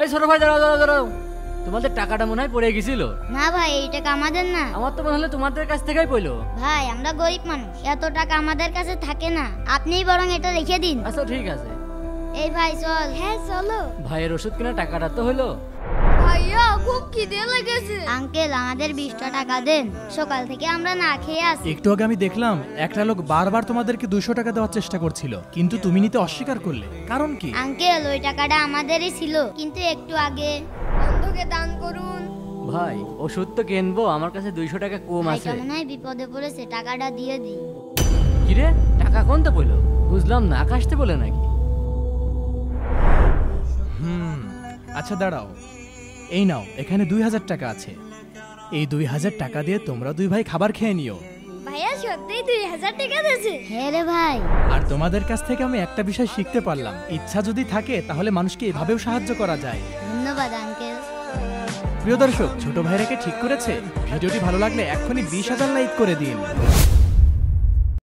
এই ছোট ভাই দাঁড়াও দাঁড়াও দাঁড়াও, তোমাদের টাকাটা মনে হয় পড়ে গেছিল। না ভাই, এই টাকা আমাদের না। আমার তো মনে হলো তোমাদের কাছ থেকেই পড়লো। ভাই আমরা গরিব মানুষ, এত টাকা আমাদের কাছে থাকে না, আপনিই বরং এটা রেখে দিন। আচ্ছা ঠিক আছে। এই ভাই চল। হ্যাঁ চলো। ভাইয়ের ওষুধ কেনা টাকাটা তো হলো। ভাইয়া খুব খিদে লেগেছে। আঙ্কেল আমাদের 20টা টাকা দেন, সকাল থেকে আমরা না খেয়ে আছি। একটু আগে আমি দেখলাম একটা লোক বারবার তোমাদেরকে 200 টাকা দেওয়ার চেষ্টা করছিল, কিন্তু তুমি নিতে অস্বীকার করলে, কারণ কি? আঙ্কেল ওই টাকাটা আমাদেরই ছিল, কিন্তু একটু আগে। অন্ধকে দান করুন। ভাই ওষুধ তো কিনবো, আমার কাছে 200 টাকা কম আছে। ভাইটা মনে হয় বিপদে পড়েছে, টাকাটা দিয়ে দিই। কিরে টাকা কোন তো পড়লো? বুঝলাম না, আকাশতে বলে নাকি? আচ্ছা দাঁড়াও, এই নাও, এখানে 2000 টাকা আছে। এই 2000 টাকা দিয়ে তোমরা দুই ভাই খাবার খেয়ে নিও। ভাইয়া সত্যিই 2000 টাকা দিয়েছে? হ্যাঁ রে ভাই। আর তোমাদের কাছ থেকে আমি একটা বিষয় শিখতে পারলাম, ইচ্ছা যদি থাকে তাহলে মানুষকে এভাবেও সাহায্য করা যায়। ধন্যবাদ আঙ্কেল। প্রিয় দর্শক, ছোট ভাইরাকে ঠিক করেছে। ভিডিওটি ভালো লাগলে এক্ষুনি 20,000 লাইক করে দিন।